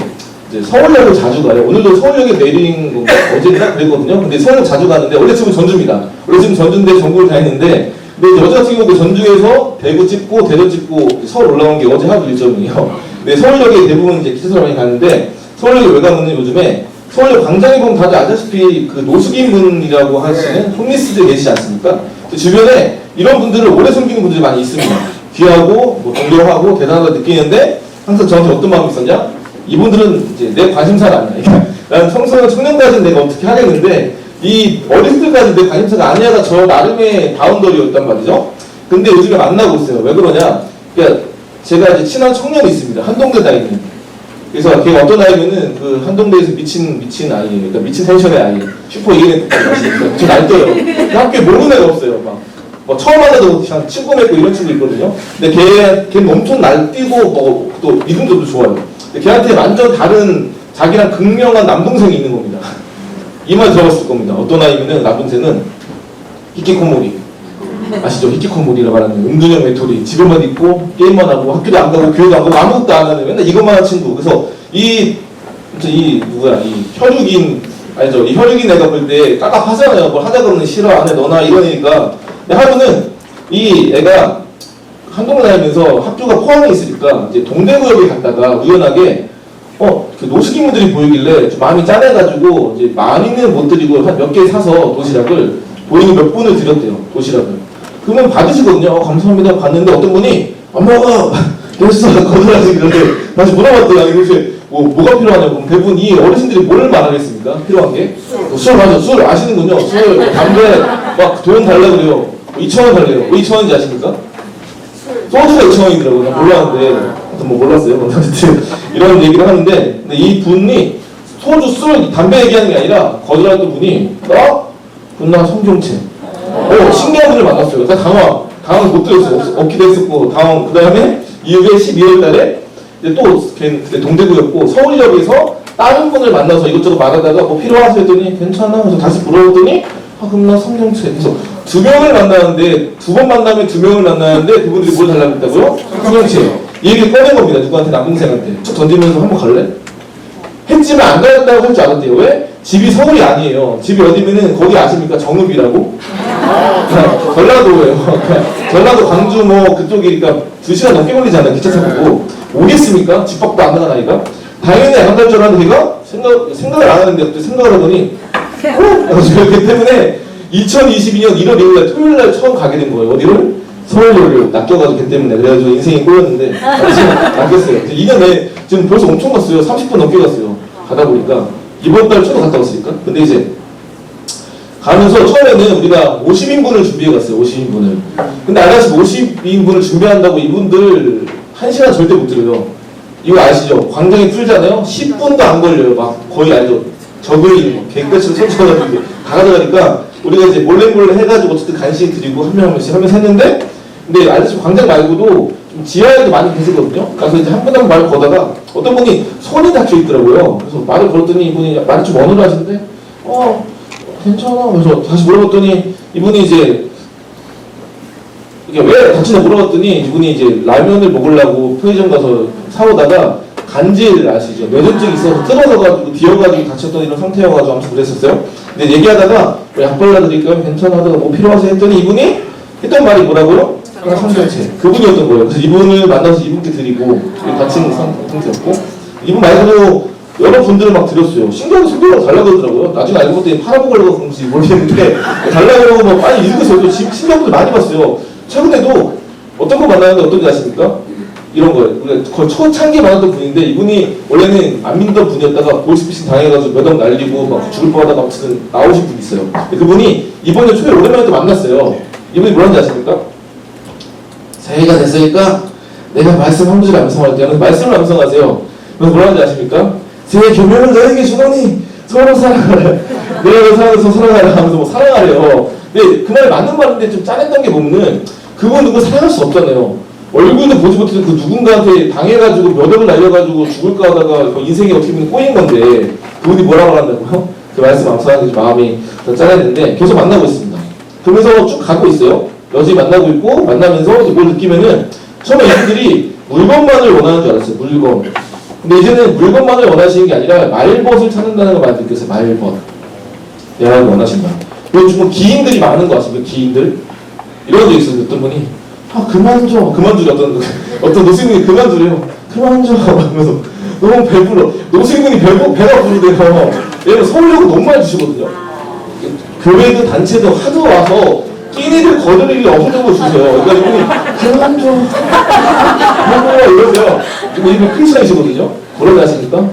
이제 서울역을 자주 가요. 오늘도 서울역에 내린 건가? 어제인가 그랬거든요. 근데 서울역 자주 가는데 원래 지금 전주입니다. 원래 지금 전주인데 전국을 다녔는데 근데 이제 어제 같은 경우 전주에서 대구 찍고 대전 찍고 서울 올라온 게 어제 하루 일정이에요. 근데 서울역에 대부분 이제 기차로 많이 가는데 서울역에 왜 가면은 요즘에 서울역 광장에 보면 다들 아시다시피 그 노숙인 분이라고 하시는 홈리스들 계시지 않습니까? 주변에 이런 분들을 오래 섬기는 분들이 많이 있습니다. 귀하고 뭐 존경하고 대단하다 느끼는데 항상 저한테 어떤 마음이 있었냐? 이분들은 이제 내 관심사가 아니야. 그러니까 나는 청소년 청년까지는 내가 어떻게 하겠는데 이 어린이들까지 내 관심사가 아니야가 저 나름의 바운더리였단 말이죠. 근데 요즘에 만나고 있어요. 왜 그러냐? 그러니까 제가 이제 친한 청년이 있습니다. 한동대 다니는. 그래서 걔가 어떤 아이면은 그 한동대에서 미친 아이예요. 그러니까 미친 텐션의 아이. 슈퍼 이해냈던 아이. 저 날뛰어요. 학교에 모르는 애가 없어요. 뭐 처음 만나도 그냥 친구 맺고 이런 친구 있거든요. 근데 걔는 엄청 날뛰고 또 믿음도 좋아요. 근데 걔한테 완전 다른 자기랑 극명한 남동생이 있는 겁니다. 이 말 들어봤을 겁니다. 어떤 아이면은 남동생은 히키코모리 아시죠? 히키코모리라고 하는 은둔형 외톨이 집에만 있고 게임만 하고 학교도 안 가고 교회도 안 가고 아무것도 안 하는 맨날 이것만 하는 친구. 그래서 이 혈육인 아니죠? 이 혈육인 애가 볼 때 깝깝하잖아요. 뭘 하자 그러면 싫어 안 해 너나 이러니까. 근데 하루는 이 애가 한동안 다니면서 학교가 포항에 있으니까 이제 동대구역에 갔다가 우연하게 그 노숙인분들이 보이길래 좀 마음이 짠해가지고 이제 많이는 못 드리고 한 몇 개 사서 도시락을 본인이 몇 분을 드렸대요. 도시락을. 그러면 받으시거든요. 감사합니다. 봤는데 어떤 분이 안 먹어. 됐어. 거절하지. 그런데 다시 물어봤더니 이것이 뭐가 필요하냐고. 대부분 이 어르신들이 뭘 말하겠습니까? 필요한 게? 술 맞아. 술 아시는군요. 술, 담배 막 돈 달라고 그래요. 2,000원 달래요. 왜 2,000원인지 아십니까? 소주가 2,000원이더라고요. 난 몰랐는데. 뭐 몰랐어요. 이런 얘기를 하는데 근데 이 분이 소주, 술, 담배 얘기하는 게 아니라 거절했던 분이 나 성경채 신기한 분을 만났어요. 그래서 당황 못 들었어요. 없기도 했었고 당황. 그 다음에 이후에 12월 달에 이제 또 그때 동대구였고 서울역에서 다른 분을 만나서 이것저것 말하다가 뭐 필요하세요 했더니 괜찮아. 그래서 다시 물어보더니 그럼 나 성경채. 그래서 두 명을 만나는데 두 번 만나면 두 명을 만나는데 그분들이 뭘 달라고 했다고요? 성경채. 이 얘기를 꺼낸 겁니다. 누구한테? 남동생한테. 툭 던지면서 한번 갈래? 했지만 안 가겠다고 할 줄 알았대요. 왜? 집이 서울이 아니에요. 집이 어디면은 거기 아십니까? 정읍이라고? 전라도예요. 전라도 광주 뭐 그쪽이니까 2시간 넘게 걸리잖아요. 기차 타고. 오겠습니까? 집 밖도 안 나간 아이가? 당연히 안 갈 줄 알았는데 걔가 생각을 안 하는데 갑자기 생각을 하더니 그렇기 때문에 2022년 1월 2일날 토요일날 처음 가게 된 거예요. 어디를? 서울을 낚여가지고 걔 때문에. 그래가지고 인생이 꼬였는데 지금 낚였어요. 2년 내에 지금 벌써 엄청 갔어요. 30분 넘게 갔어요. 가다 보니까 이번 달 초도 갔다 왔으니까. 근데 이제 가면서 처음에는 우리가 50인분을 준비해 갔어요. 50인분을. 근데 알다시피 50인분을 준비한다고 이분들 1시간 절대 못 들어요. 이거 아시죠? 광장에 풀잖아요. 10분도 안 걸려요. 막 거의 알죠? 저글링, 개까지로 설쳐가지고 이렇게 다 가져가니까 우리가 이제 몰래 해가지고 어쨌든 간식 드리고 한 명씩 하면서 했는데, 근데 알다시피 광장 말고도 좀 지하에도 많이 계시거든요. 그래서 이제 한 분 한 분 말 거다가 어떤 분이 손이 닫혀 있더라고요. 그래서 말을 걸었더니 이분이 말을 좀 어눌 하시는데, 괜찮아. 그래서 다시 물어봤더니 이분이 이제 이게 왜 다치나 물어봤더니 이분이 이제 라면을 먹으려고 편의점 가서 사오다가 간질 아시죠? 뇌전증이 있어서 뜯어져가지고 뒤어가지고 다쳤던 이런 상태여가지고 아무튼 그랬었어요. 근데 얘기하다가 왜 약 발라드릴까요? 괜찮아 하다가 뭐 필요하세요 했더니 이분이 했던 말이 뭐라고요? 성전체. 그분이었던 거예요. 그래서 이분을 만나서 이분께 드리고 다친 상태였고, 이분 말고도 여러 분들을 막 드렸어요. 신경을 소개로 달라고 그러더라고요. 나중에 알고 봤더니 팔아먹으려고 그런지 모르겠는데 달라고 그러고 뭐 많이 읽으세요. 신경들 많이 봤어요. 최근에도 어떤 거 만나는데 어떤 게 아십니까? 이런 거예요. 우리가 거의 초창기에 만났던 분인데 이분이 원래는 안 믿던 분이었다가 보이스피싱 당해가지고 몇 억 날리고 막 죽을 뻔하다가 아무튼 나오신 분이 있어요. 그분이 이번에 초에 오랜만에 또 만났어요. 이분이 뭐라는지 아십니까? 새해가 됐으니까 내가 말씀 한 구절 암송할게요. 그래서 말씀을 암송하세요. 그래서 뭐라는지 아십니까? 새해 교명을 너에게 주노니 서로 사랑하라. 내가 사랑해서 사랑하라 하면서 뭐 사랑하래요. 근데 그 말이 맞는 말인데 좀 짠했던 게 보면은 그분 누구 사랑할 수 없잖아요. 얼굴도 보지 못해서 그 누군가한테 당해가지고 몇 억을 날려가지고 죽을까 하다가 인생이 어떻게 보면 꼬인 건데 그분이 뭐라고 한다고요? 그 말씀 암송하는 게 마음이 더 짠했는데 계속 만나고 있습니다. 그러면서 쭉 가고 있어요. 여전히 만나고 있고 만나면서 이제 뭘 느끼면은 처음에 이분들이 물건만을 원하는 줄 알았어요. 물건. 근데 이제는 물건만을 원하시는 게 아니라 말벗을 찾는다는 걸 많이 느꼈어요. 말벗. 내가 원하신다. 요즘 기인들이 많은 거 아십니까? 기인들. 이런 적 있어요. 어떤 분이 그만둬. 어떤 노숙인이 그만두래요. 그만둬. 하면서 너무 배불러. 노숙인이 배가 부르대요. 왜냐면 서울역을 너무 많이 주시거든요. 교회든 단체든 하도 와서 끼니들 거둘 일이 없을 정도로 주세요. 그러니까 이분이 그만둬. 이러세요. 이분 크리스천이시거든요. 뭐라고 하십니까?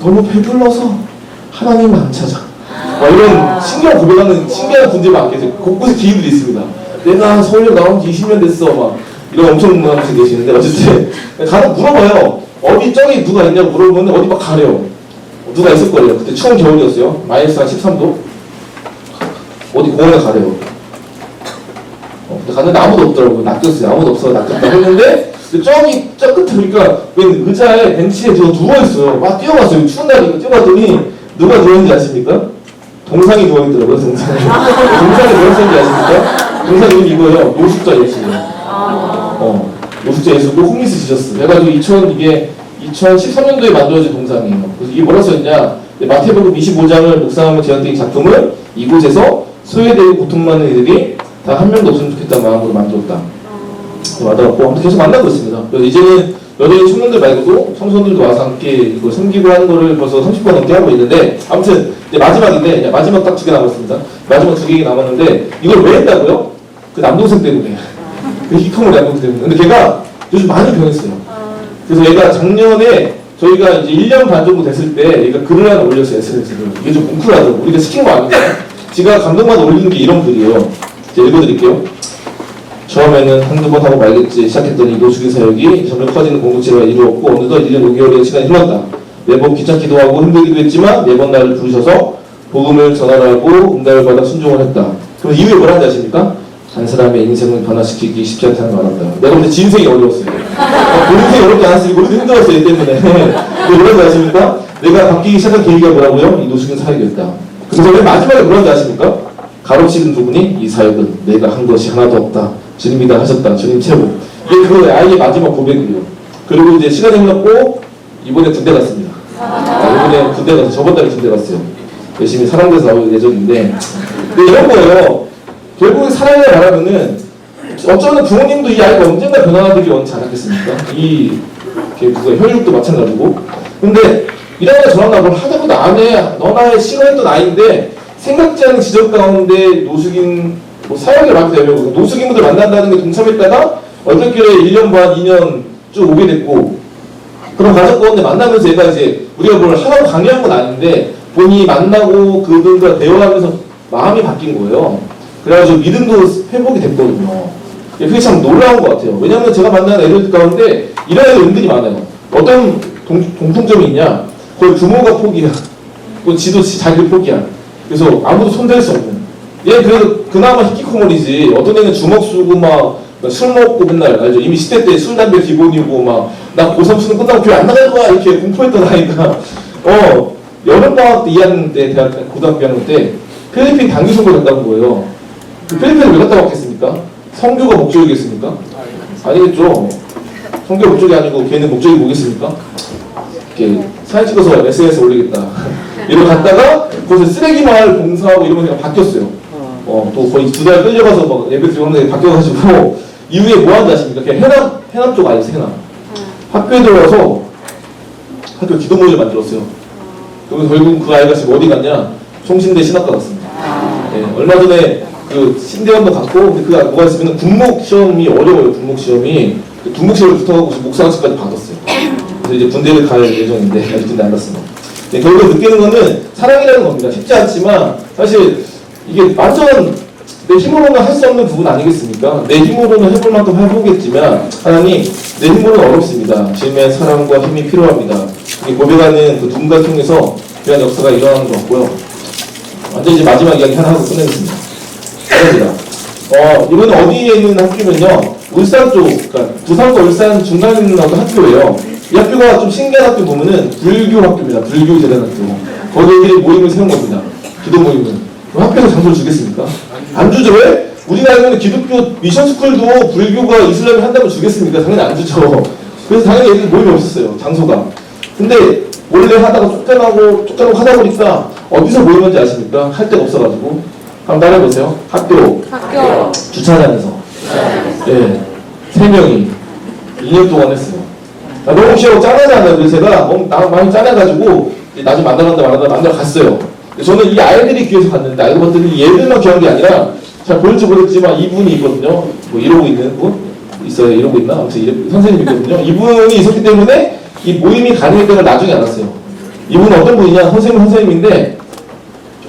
너무 배불러서 하나님 안 찾아. 이런 신경 고백하는 신기한 분들이 많 계세요. 곳곳에 기인들이 있습니다. 내가 서울역 나온 지 20년 됐어. 막 이런 엄청난 분이 계시는데 어쨌든 가서 물어봐요. 어디 저기 누가 있냐고 물어보면 어디 막 가래요. 누가 있을 거예요. 그때 추운 겨울이었어요. 마이너스 한 13도. 어디 공원에 가래요. 근데 갔는데 아무도 없더라고요. 낚였어요. 아무도 없어. 낚였다 했는데 저기 저 끝에 보니까 웬 의자에 벤치에 누워있어요. 막 뛰어갔어요. 추운 날이니까 뛰어갔더니 누가 누워있는지 아십니까? 동상이 누워있더라고요. 동상이. 동상이 누워있는지 아십니까? 동상 이름이 이거예요. 노숙자 예수예요. 노숙자 예수고 홈리스 지저스. 해가지고 2013년도에 만들어진 동상이에요. 그래서 이게 뭐라 써있냐? 마태복음 25장을 묵상하며 제안된 작품을 이곳에서 소외되고 고통받는 이들이 다 한 명도 없으면 좋겠다는 마음으로 만들었다. 와닿았고 아무튼 계속 만나고 있습니다. 그래서 이제는 여전히 청년들 말고도 청소년들도 와서 함께 이거 섬기고 하는 거를 벌써 30번 넘게 하고 있는데 아무튼 이제 마지막인데 마지막 딱 2개 남았습니다. 마지막 2개 남았는데 이걸 왜 했다고요? 그 남동생 때문에. 그 히커몰 남동생 때문에. 근데 걔가 요즘 많이 변했어요. 그래서 얘가 작년에 저희가 이제 1년 반 정도 됐을 때 얘가 글을 하나 올렸어요. SNS를. 이게 좀 뭉클하더라고. 우리가 시킨 거 아닌가요? 지가 감동만 올리는 게 이런 글이에요. 제가 읽어드릴게요. 처음에는 한두 번 하고 말겠지 시작했더니 노숙인 사역이 점점 커지는 공동체가 이루었고 어느덧 1년 5개월의 시간이 흘렀다. 매번 귀찮기도 하고 힘들기도 했지만 매번 나를 부르셔서 복음을 전하라고 응답을 받아 순종을 했다. 그럼 이후에 뭐라는지 아십니까? 한 사람의 인생을 변화시키기 쉽지 않다는 걸 알았다. 내가 볼 때 지 인생이 어려웠어요. 본 인생이 어렵지 않았으니 우리도 힘들었어요. 얘 때문에. 근데 뭐라는지 아십니까? 내가 바뀌기 시작한 계기가 뭐라고요? 이 노숙인 사역이었다. 그래서 맨 마지막에 뭐라는지 아십니까? 가로치는 두 분이 이 사역은 내가 한 것이 하나도 없다. 주님이 다 하셨다. 주님 최고. 이게 그 아이의 마지막 고백이에요. 그리고 이제 시간이 흘렀고 이번에 군대 갔습니다. 이번에 군대 가서 저번 달에 군대 갔어요. 열심히 사랑돼서 나올 예정인데 근데 이런 거예요. 결국에 사랑을 말하면은 어쩌면 부모님도 이 아이가 언젠가 변화되길 원치 않았겠습니까? 혈육도 마찬가지고. 근데 이런 거 저런 걸 하자고도 안 해. 너 나의 싫어했던 아이인데 생각지 않은 지적 가운데 노숙인, 뭐 사역에 많게 되려고 노숙인분들 만난다는 게 동참했다가 어떻길래 1년 반, 2년 쭉 오게 됐고, 그런 과정 가운데 만나면서 얘가 이제 우리가 뭘 하라고 강요한 건 아닌데 본인이 만나고 그분과 대화하면서 마음이 바뀐 거예요. 그래가지고 믿음도 회복이 됐거든요. 그게 참 놀라운 것 같아요. 왜냐하면 제가 만나는 애들 가운데 이런 애들 은근히 많아요. 어떤 공통점이 있냐? 거의 부모가 포기야. 또 지도 자기를 포기야. 그래서 아무도 손댈 수 없는. 얘 그래도 그나마 히키코모리지. 어떤 애는 주먹 쏘고 막 술 먹고 맨날 알죠. 이미 10대 때 술 담배 기본이고 막 나 고3 수능 끝나고 교회 안 나갈 거야 이렇게 공포했던 아이가 여름방학 때 2학년 때 고등학교 2학년 때 필리핀 단기 선거 갔다는 거예요. 그 필리핀을 왜 갔다 왔겠습니까? 성교가 목적이겠습니까? 아니겠죠. 성교가 목적이 아니고 걔는 목적이 뭐겠습니까? 이렇게 사진 찍어서 SNS에 올리겠다. 이러고 갔다가 거기서 쓰레기 마을 봉사하고 이러면서 그냥 바뀌었어요. 또 거의 2달 끌려가서 막 예배 드리고 하는데 바뀌어가지고 이후에 뭐 한지 아십니까? 그냥 해남 쪽 아니죠, 해남. 학교에 들어와서 학교 기도 모임을 만들었어요. 그래서 결국 그 아이가 지금 어디 갔냐? 송신대 신학과 갔습니다. 네, 얼마 전에 그 신대원도 갔고, 근데 그가 뭐가 있으면 군목 시험이 어려워요. 군목 시험이 군목 시험을 붙어가고 목사학식까지 받았어요. 그래서 이제 군대를 갈 예정인데 아직 군대 안 갔습니다. 네, 결국 느끼는 거는 사랑이라는 겁니다. 쉽지 않지만 사실 이게 완전 내 힘으로는 할 수 없는 부분 아니겠습니까? 내 힘으로는 해볼 만큼 해보겠지만 하나님 내 힘으로는 어렵습니다. 주님의 사랑과 힘이 필요합니다. 고백하는 그 누군가 통해서 귀한 역사가 일어나는 것 같고요. 완전 이제 마지막 이야기 하나 하고 끝내겠습니다. 이번에 어디에 있는 학교면요, 울산 쪽, 그러니까 부산과 울산 중간에 있는 어떤 학교예요. 이 학교가 좀 신기한 학교 보면은 불교 학교입니다. 불교 재단 학교. 거기에 모임을 세운 겁니다. 기도 모임을. 그럼 학교에서 장소를 주겠습니까? 안 주죠. 왜? 우리나라에는 기독교 미션스쿨도 불교가 이슬람이 한다면 주겠습니까? 당연히 안 주죠. 그래서 당연히 애들 모임이 없었어요. 장소가. 근데 원래 하다가 쫓겨나고 하다 보니까 어디서 모이는지 아십니까? 할 데가 없어가지고. 한번 따라해보세요. 학교. 주차장에서. 예. 3명이 2년 동안 했어요. 너무 귀하고 짠하잖아요. 그래서 제가 많이 짠해가지고 나중에 만나러 갔어요. 저는 이 아이들이 귀해서 갔는데 알고 봤더니 얘들만 귀한 게 아니라 잘 보일지 모르겠지만 이분이 있거든요. 뭐 이러고 있는 분 있어요. 이러고 있나? 아무튼 선생님이 있거든요. 이분이 있었기 때문에 이 모임이 가능했던 걸 나중에 알았어요. 이분은 어떤 분이냐? 선생님인데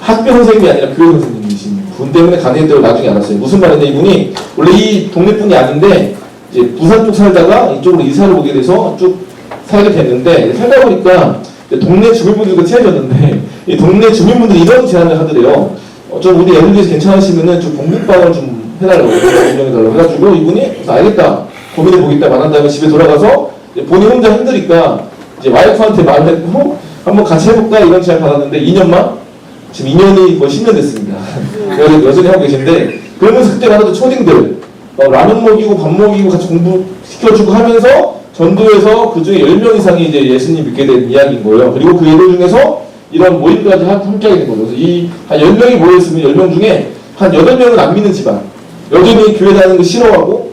학교 선생님이 아니라 교회 선생님이신 분 때문에 가능했던 걸 나중에 알았어요. 무슨 말인데 이분이 원래 이 동네 분이 아닌데 이제 부산 쪽 살다가 이쪽으로 이사를 오게 돼서 쭉 살게 됐는데 살다 보니까 동네 주민분들과 친해졌는데 이 동네 주민분들이 이런 제안을 하더래요. 좀 우리 애들께서 괜찮으시면은 좀 공부방을 좀 해달라고 운영해달라고 해가지고 이분이 알겠다 고민해보겠다 말한 다음에 집에 돌아가서 본인 혼자 힘드니까 이제 와이프한테 말을 했고 한번 같이 해볼까 이런 제안 받았는데 2년만? 지금 2년이 거의 10년 됐습니다. 그래서 여전히 하고 계신데 그러면서 그때 만나도 초딩들 라면 먹이고 밥 먹이고 같이 공부시켜주고 하면서 전도에서 그 중에 10명 이상이 이제 예수님 믿게 된 이야기인 거예요. 그리고 그 예들 중에서 이런 모임까지 함께하게 된 거예요. 그래서 한 10명이 모여있으면 10명 중에 한 8명은 안 믿는 집안. 여전히 교회 다니는 거 싫어하고,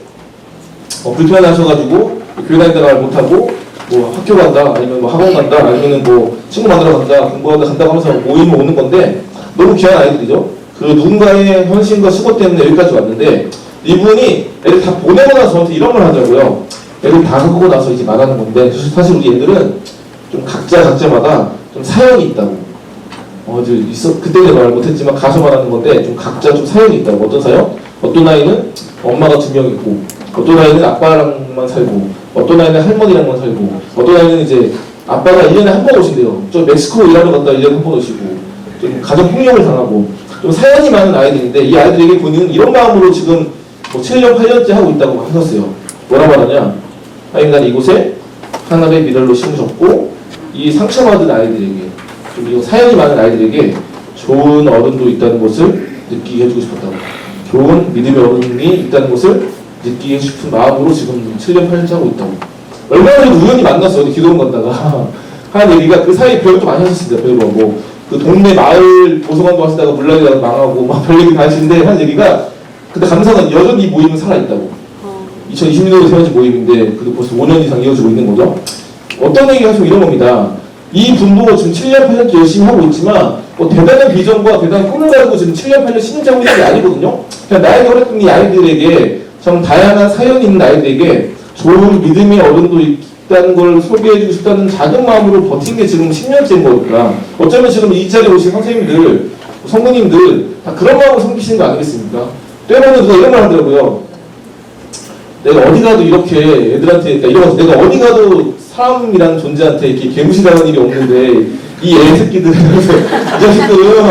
불편하셔가지고, 교회 다니다가 말 못하고, 뭐 학교 간다, 아니면 뭐 학원 간다, 아니면 뭐 친구 만나러 간다, 공부하다 간다고 하면서 모임을 오는 건데, 너무 귀한 아이들이죠. 그 누군가의 헌신과 수고 때문에 여기까지 왔는데, 이분이 애들 다 보내고 나서 저한테 이런 걸 하더라고요. 애들 다 하고 나서 이제 말하는 건데 사실 우리 애들은 좀 각자마다 좀 사연이 있다고. 그때 말 못했지만 가서 말하는 건데 좀 각자 좀 사연이 있다고. 어떤 사연? 어떤 아이는 엄마가 2명 있고, 어떤 아이는 아빠랑만 살고, 어떤 아이는 할머니랑만 살고, 어떤 아이는 이제 아빠가 1년에 한 번 오신대요. 저 멕시코 일하러 갔다 1년에 한 번 오시고, 좀 가정 폭력을 당하고, 좀 사연이 많은 아이들인데 이 아이들에게 본인은 이런 마음으로 지금 뭐 7년, 8년째 하고 있다고 하셨어요. 뭐라 말하냐? 하나님 난 이곳에 하나님의 미랄로 심으셨고 이 상처받은 아이들에게 좀 사연이 많은 아이들에게 좋은 어른도 있다는 것을 느끼게 해주고 싶었다고. 좋은 믿음의 어른이 있다는 것을 느끼게 싶은 마음으로 지금 7년, 8년째 하고 있다고. 얼마 전에 우연히 만났어요. 기도원 갔다가 하는 얘기가 그 사이에 별것도 많이 하셨습니다. 별거 그 동네 마을 도서관도 하시다가 물난리가 망하고 막 별 얘기 다 하시는데 하는 얘기가 근데 감사는 여전히 이 모임은 살아있다고. 2020년도에 세워진 모임인데 그래도 벌써 5년 이상 이어지고 있는 거죠. 어떤 얘기 하시면 이런 겁니다. 이 분도 지금 7년 8년 열심히 하고 있지만 뭐 대단한 비전과 대단한 꿈을 가지고 지금 7년 8년 10년째 하고 있는 게 아니거든요. 그냥 나이가 어렸던 이 아이들에게 좀 다양한 사연이 있는 아이들에게 좋은 믿음의 어른도 있다는 걸 소개해주고 싶다는 작은 마음으로 버틴 게 지금 10년째인 거니까 어쩌면 지금 이 자리에 오신 선생님들, 성도님들 다 그런 마음으로 섬기시는 거 아니겠습니까? 때로는 누가 이런 말 하더라고요. 내가 어디 가도 이렇게 애들한테, 그러니까 내가 어디 가도 사람이라는 존재한테 이렇게 개무시당하는 일이 없는데 이 애새끼들, 이 자식들은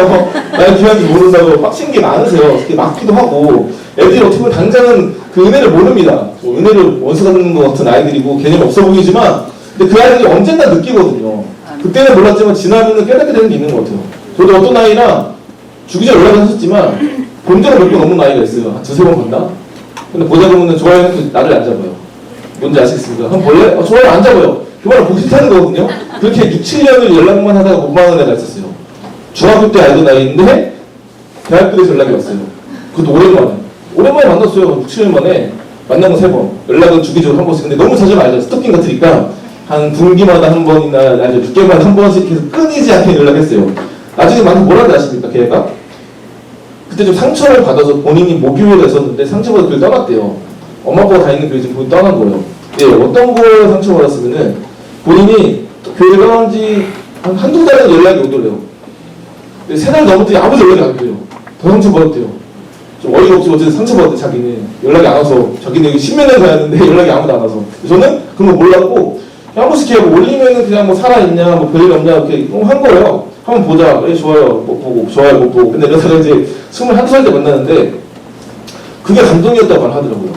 나를 귀한 줄 모른다고 빡친 게 많으세요. 그렇게 맞기도 하고 애들이 어떻게 보면 당장은 그 은혜를 모릅니다. 은혜를 원수 갖는 것 같은 아이들이고 개념이 없어 보이지만 근데 그 아이들이 언젠가 느끼거든요. 그때는 몰랐지만 지나면 깨닫게 되는 게 있는 것 같아요. 저도 어떤 아이랑 주기적으로 연락을 하셨지만 본 적은 몇 번 넘는 아이가 있어요. 한 두세 번 본다? 근데 보자 보면은 좋아요는 나를 안 잡아요. 뭔지 아시겠습니까? 한번 볼래? 좋아요 안 잡아요. 그 말은 보기 싫다는 거거든요. 그렇게 6, 7년을 연락만 하다가 못 만난 애가 있었어요. 중학교 때 알던 아이인데 대학교 때서 연락이 왔어요. 그것도 오랜만에 만났어요. 6, 7년 만에 만나면 3번. 연락은 주기적으로 한 번씩. 근데 너무 자주 알죠. 스토킹 같으니까 한 분기마다 한 번이나 6개월마다 한 번씩 계속 끊이지 않게 연락했어요. 나중에 만나서 뭐라고 아십니까? 걔가? 그때 좀 상처를 받아서 본인이 모교회가 있었는데 상처받아서 교회 떠났대요. 엄마 아빠가 다니는 교회 지금 떠난 거예요. 예, 어떤 걸 상처받았으면은 본인이 교회 떠난 지 한두 달은 연락이 오더래요. 3달 넘었더니 아무 연락이 안 돼요. 더 상처받았대요. 좀 어이가 없이 어쨌든 상처받았대 자기는. 연락이 안 와서 자기는 여기 10년을 가였는데 연락이 아무도 안 와서. 저는 그런 거 몰랐고 한 번씩 이렇게 올리면은 그냥 뭐 살아있냐 뭐 별일 없냐 이렇게 한 거예요. 한번 보자. 예, 좋아요. 못 보고 좋아요 못 보고. 근데 이러다가 이제 21살 때 만나는데 그게 감동이었다고 하더라고요.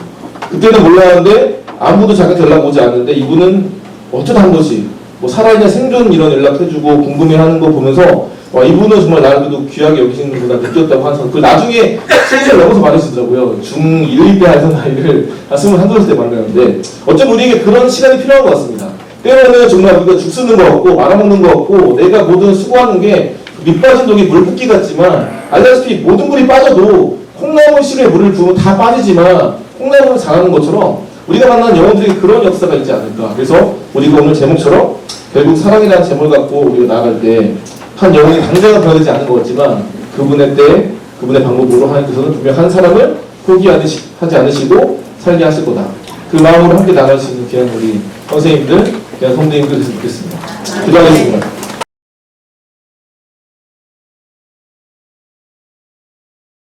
그때는 몰랐는데 아무도 자기한테 연락 오지 않는데 이분은 어쩌다 한 번씩 뭐 살아있냐 생존 이런 연락해주고 궁금해하는 거 보면서 와 이분은 정말 나를 그래도 귀하게 여기시는구나 느꼈다고 하면서 그 나중에 20살 넘어서 말하시더라고요. 중1때 하던 아이를 한 21살 때 만나는데 어쩌면 우리에게 그런 시간이 필요한 것 같습니다. 때로는 정말 우리가 죽 쓰는 것 같고 말아먹는 것 같고 내가 모든 수고하는 게 밑 빠진 독이 물 붓기 같지만 알다시피 모든 물이 빠져도 콩나물 씨에 물을 부으면 다 빠지지만 콩나물을 잘하는 것처럼 우리가 만난 영혼들에게 그런 역사가 있지 않을까. 그래서 우리가 오늘 제목처럼 결국 사랑이라는 제목을 갖고 우리가 나아갈 때 한 영혼이 당장은 변하지 않는 것 같지만 그분의 때, 그분의 방법으로 하나님께서는 분명 한 사람을 포기하지 않으시고 살게 하실 거다. 그 마음으로 함께 나갈 수 있는 귀한 우리 선생님들, 귀한 성도님들 됐으면 좋겠습니다. 기도하겠습니다.